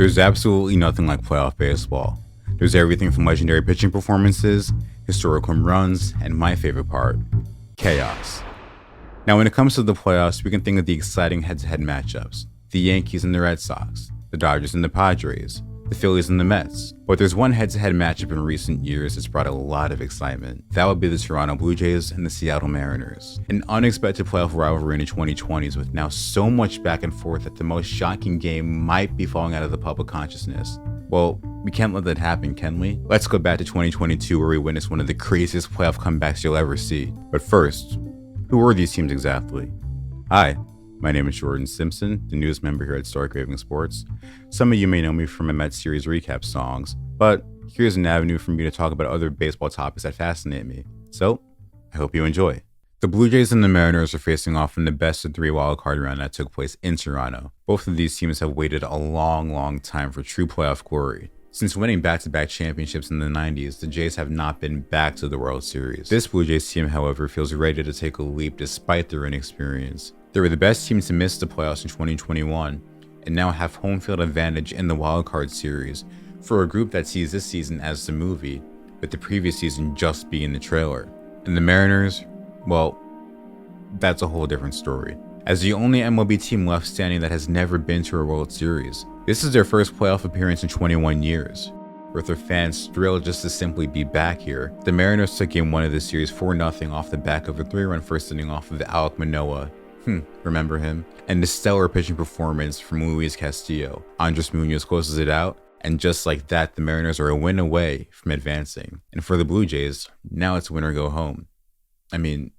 There's absolutely nothing like playoff baseball. There's everything from legendary pitching performances, historic home runs, and my favorite part, chaos. Now when it comes to the playoffs, we can think of the exciting head-to-head matchups, the Yankees and the Red Sox, the Dodgers and the Padres, the Phillies and the Mets. But there's one head-to-head matchup in recent years that's brought a lot of excitement. That would be the Toronto Blue Jays and the Seattle Mariners. An unexpected playoff rivalry in the 2020s with now so much back and forth that the most shocking game might be falling out of the public consciousness. Well, we can't let that happen, can we? Let's go back to 2022 where we witnessed one of the craziest playoff comebacks you'll ever see. But first, who were these teams exactly? Hi, my name is Jordan Simpson, the news member here at Raving Sports. Some of you may know me from my Mets series recap songs, but here's an avenue for me to talk about other baseball topics that fascinate me. So, I hope you enjoy. The Blue Jays and the Mariners are facing off in the best of three wildcard round that took place in Toronto. Both of these teams have waited a long time for true playoff glory. Since winning back-to-back championships in the 90s, the Jays have not been back to the World Series. This Blue Jays team, however, feels ready to take a leap despite their inexperience. They were the best team to miss the playoffs in 2021, and now have home field advantage in the wildcard series for a group that sees this season as the movie, with the previous season just being the trailer. And the Mariners, well, that's a whole different story. As the only MLB team left standing that has never been to a World Series, this is their first playoff appearance in 21 years. With their fans thrilled just to simply be back here, the Mariners took game 1 of the series 4-0 off the back of a 3-run first inning off of Alek Manoah. Remember him? And the stellar pitching performance from Luis Castillo. Andres Munoz closes it out, and just like that, the Mariners are a win away from advancing. And for the Blue Jays, now it's win or go home. I mean,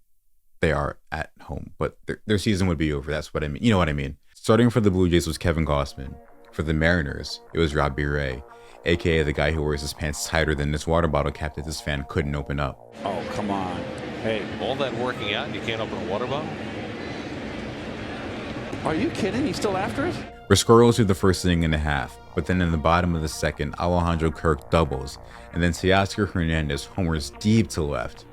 they are at home, but their season would be over. That's what I mean. You know what I mean. Starting for the Blue Jays was Kevin Gausman. For the Mariners, it was Robbie Ray, aka the guy who wears his pants tighter than this water bottle cap that this fan couldn't open up. Oh, come on. Hey, all that working out and you can't open a water bottle? are you kidding? He's still after it? We're scoreless through the first inning and a half, but then in the bottom of the second, Alejandro Kirk doubles, and then Teoscar Hernandez homers deep to left.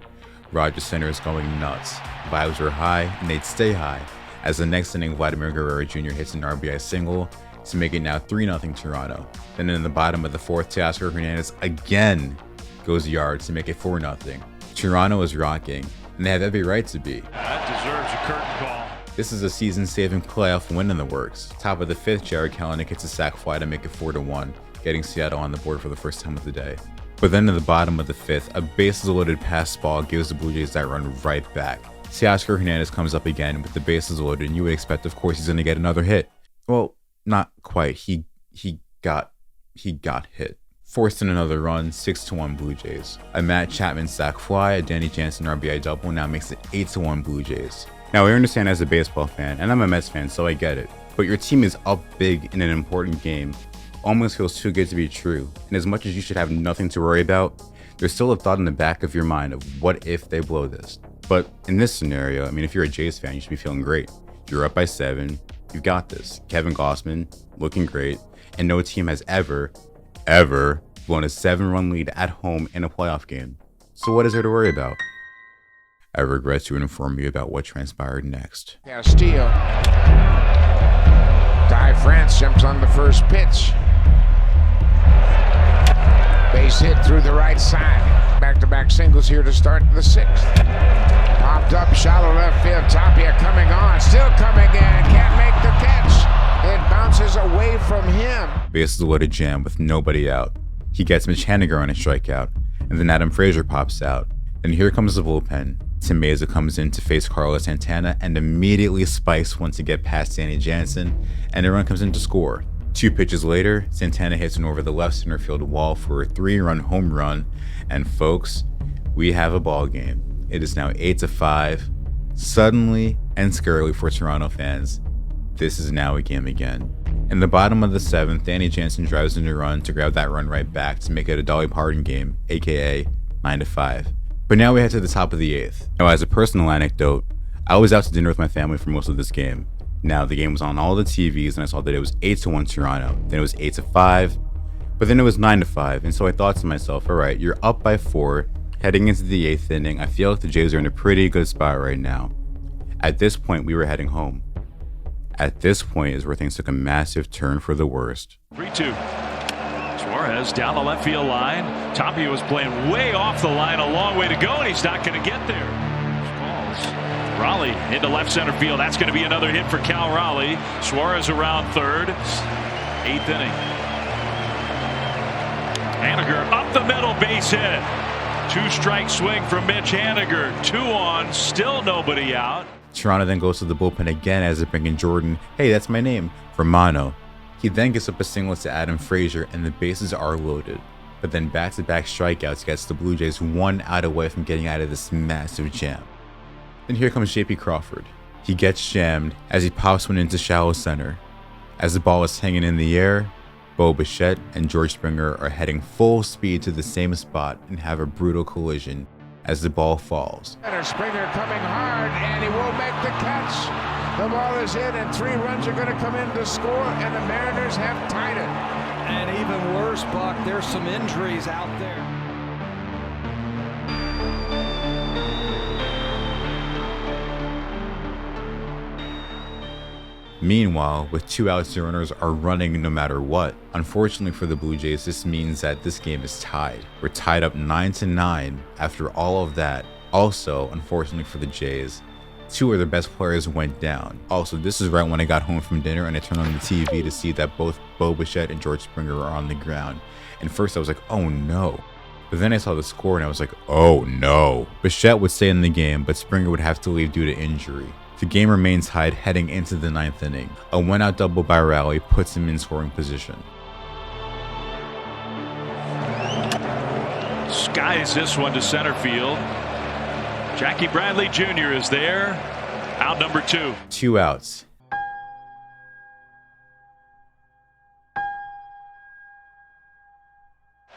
Rogers Center is going nuts. Vibes were high, and they'd stay high, as the next inning, Vladimir Guerrero Jr. hits an RBI single to make it now 3-0 Toronto. Then in the bottom of the fourth, Teoscar Hernandez again goes yards to make it 4-0. Toronto is rocking, and they have every right to be. That deserves a curtain call. This is a season-saving playoff win in the works. Top of the fifth, Jared Kelenic hits a sac fly to make it 4-1, getting Seattle on the board for the first time of the day. But then in the bottom of the fifth, a bases-loaded pass ball gives the Blue Jays that run right back. Teoscar Hernandez comes up again with the bases loaded, and you would expect, of course, he's going to get another hit. Well, not quite. He got hit. Forced in another run, 6-1 Blue Jays. A Matt Chapman sac fly, a Danny Jansen RBI double now makes it 8-1 Blue Jays. Now, I understand as a baseball fan, and I'm a Mets fan, so I get it, but your team is up big in an important game. Almost feels too good to be true, and as much as you should have nothing to worry about, there's still a thought in the back of your mind of what if they blow this. But in this scenario, I mean, if you're a Jays fan, you should be feeling great. You're up by 7, you've got this. Kevin Gausman, looking great, and no team has ever blown a 7-run lead at home in a playoff game. So what is there to worry about? I regret to inform you about what transpired next. Castillo. Ty France jumps on the first pitch. Base hit through the right side. Back-to-back singles here to start the 6th. Popped up, shallow left field. Tapia coming on, still coming in. Can't make the catch. It bounces away from him. Bases loaded jam with nobody out. He gets Mitch Haniger on a strikeout, and then Adam Frazier pops out. And here comes the bullpen. Tim Meza comes in to face Carlos Santana and immediately spikes one to get past Danny Jansen, and a run comes in to score. 2 pitches later, Santana hits one over the left center field wall for a 3-run home run, and folks, we have a ball game. It is now 8-5. Suddenly and scarily for Toronto fans, this is now a game again. In the bottom of the 7th, Danny Jansen drives in a run to grab that run right back to make it a Dolly Parton game, aka 9-5. But now we head to the top of the 8th. Now, as a personal anecdote, I was out to dinner with my family for most of this game. Now, the game was on all the TVs, and I saw that it was 8-1 Toronto. Then it was 8-5, but then it was 9-5. And so I thought to myself, all right, you're up by 4, heading into the 8th inning. I feel like the Jays are in a pretty good spot right now. At this point, we were heading home. At this point is where things took a massive turn for the worst. 3-2. Suarez down the left field line. Tapia was playing way off the line, a long way to go, and he's not going to get there. Calls. Raleigh into left center field. That's going to be another hit for Cal Raleigh. Suarez around third. 8th inning. Haniger up the middle, base hit. 2-strike swing from Mitch Haniger. 2 on, still nobody out. Toronto then goes to the bullpen again as they bring in Jordan, hey, that's my name, for mono. He then gets up a single to Adam Frazier and the bases are loaded. But then back-to-back strikeouts gets the Blue Jays 1 out away from getting out of this massive jam. Then here comes JP Crawford. He gets jammed as he pops one into shallow center. As the ball is hanging in the air, Bo Bichette and George Springer are heading full speed to the same spot and have a brutal collision as the ball falls. Springer coming hard, and he will make the catch. The ball is in, and 3 runs are going to come in to score, and the Mariners have tied it. And even worse, Buck, there's some injuries out there. Meanwhile, with 2 outs, the runners are running no matter what. Unfortunately for the Blue Jays, this means that this game is tied. We're tied up 9-9 after all of that. Also, unfortunately for the Jays, 2 of their best players went down. Also, this is right when I got home from dinner and I turned on the TV to see that both Bo Bichette and George Springer were on the ground. And first I was like, oh no. But then I saw the score and I was like, oh no. Bichette would stay in the game, but Springer would have to leave due to injury. The game remains tied heading into the 9th inning. A 1-out double by Raleigh puts him in scoring position. Skies this one to center field. Jackie Bradley Jr. is there. Out number 2. 2 outs.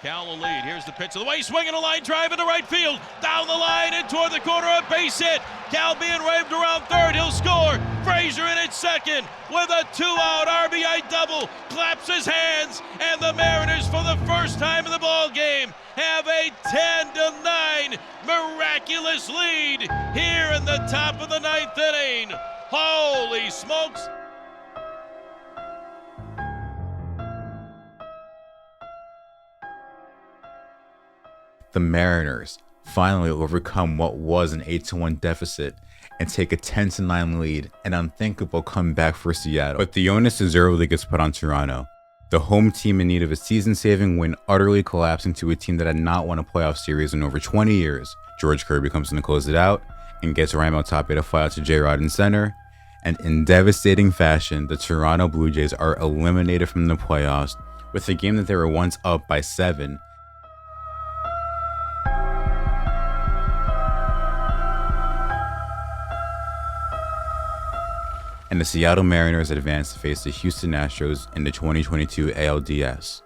Cal will lead. Here's the pitch of the way. Swinging a line drive into right field. Down the line and toward the corner. A base hit. Cal being waved around third. He'll score. Frazier in at second with a 2-out RBI double. Claps his hands. And the Mariners, for the first time in the ball game, have a 10-9 miraculous lead here in the top of the 9th inning. Holy smokes. The Mariners finally overcome what was an 8-1 deficit and take a 10-9 lead, an unthinkable comeback for Seattle. But the onus deservedly gets put on Toronto. The home team in need of a season-saving win utterly collapsing to a team that had not won a playoff series in over 20 years. George Kirby comes in to close it out and gets Raimel Tapia to fly out to J-Rod in center. And in devastating fashion, the Toronto Blue Jays are eliminated from the playoffs with a game that they were once up by 7. And the Seattle Mariners advance to face the Houston Astros in the 2022 ALDS.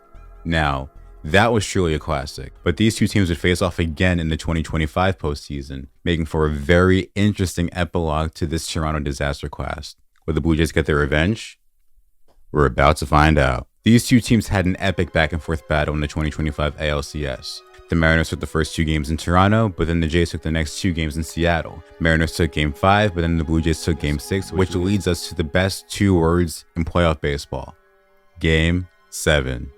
Now, that was truly a classic, but these two teams would face off again in the 2025 postseason, making for a very interesting epilogue to this Toronto disaster class. Will the Blue Jays get their revenge? We're about to find out. These two teams had an epic back and forth battle in the 2025 ALCS. The Mariners took the first 2 games in Toronto, but then the Jays took the next 2 games in Seattle. Mariners took Game 5, but then the Blue Jays took Game 6, which leads us to the best 2 words in playoff baseball. Game 7.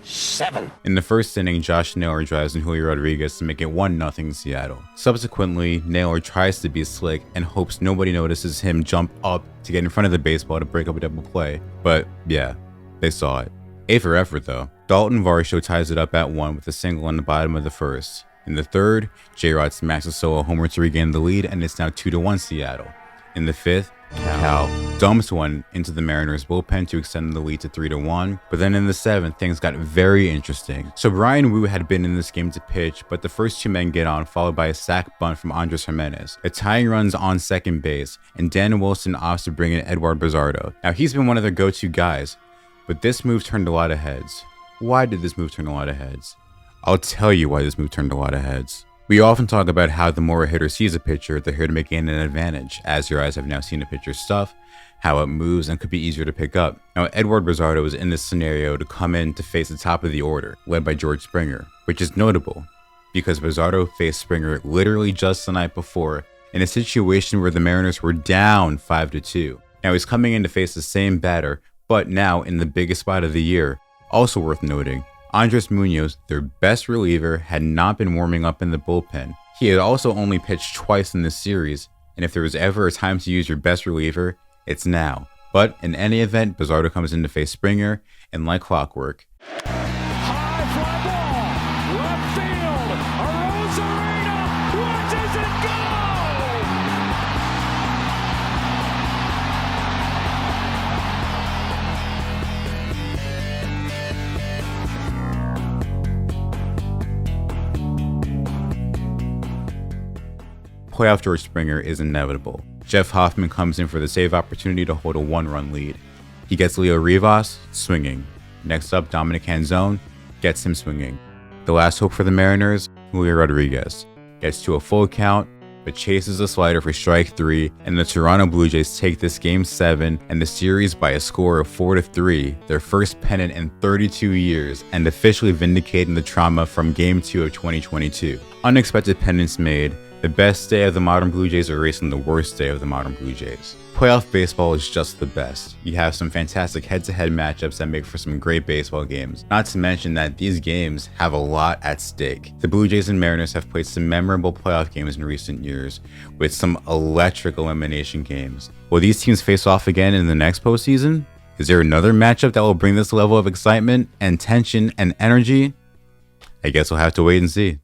In the first inning, Josh Naylor drives in Julio Rodriguez to make it 1-0 in Seattle. Subsequently, Naylor tries to be slick and hopes nobody notices him jump up to get in front of the baseball to break up a double play. But yeah, they saw it. A for effort though. Dalton Varsho ties it up at 1 with a single on the bottom of the first. In the third, J-Rod smacks a solo homer to regain the lead, and it's now 2-1 Seattle. In the fifth, Cal dumps one into the Mariners bullpen to extend the lead to 3-1. But then in the seventh, things got very interesting. So Brian Wu had been in this game to pitch, but the first 2 men get on, followed by a sac bunt from Andres Jimenez. A tying run's on second base, and Dan Wilson opts to bring in Edward Bizardo. Now he's been one of their go-to guys, but this move turned a lot of heads. Why did this move turn a lot of heads? I'll tell you why this move turned a lot of heads. We often talk about how the more a hitter sees a pitcher, the hitter may gain an advantage, as your eyes have now seen a pitcher's stuff, how it moves, and could be easier to pick up. Now, Edward Bizardo was in this scenario to come in to face the top of the order, led by George Springer, which is notable, because Bizardo faced Springer literally just the night before, in a situation where the Mariners were down 5-2. Now he's coming in to face the same batter, but now in the biggest spot of the year. Also worth noting, Andres Munoz, their best reliever, had not been warming up in the bullpen. He had also only pitched twice in this series, and if there was ever a time to use your best reliever, it's now. But in any event, Bizzardo comes in to face Springer, and like clockwork, High fly ball, left field, Arozarena watches it go! playoff George Springer is inevitable. Jeff Hoffman comes in for the save opportunity to hold a 1-run lead. He gets Leo Rivas swinging. Next up, Dominic Canzone gets him swinging. The last hope for the Mariners, Julio Rodriguez, gets to a full count, but chases a slider for strike 3, and the Toronto Blue Jays take this Game 7 and the series by a score of 4-3, their first pennant in 32 years, and officially vindicating the trauma from Game 2 of 2022. Unexpected pennants made. The best day of the modern Blue Jays erasing the worst day of the modern Blue Jays. Playoff baseball is just the best. You have some fantastic head-to-head matchups that make for some great baseball games. Not to mention that these games have a lot at stake. The Blue Jays and Mariners have played some memorable playoff games in recent years, with some electric elimination games. Will these teams face off again in the next postseason? Is there another matchup that will bring this level of excitement and tension and energy? I guess we'll have to wait and see.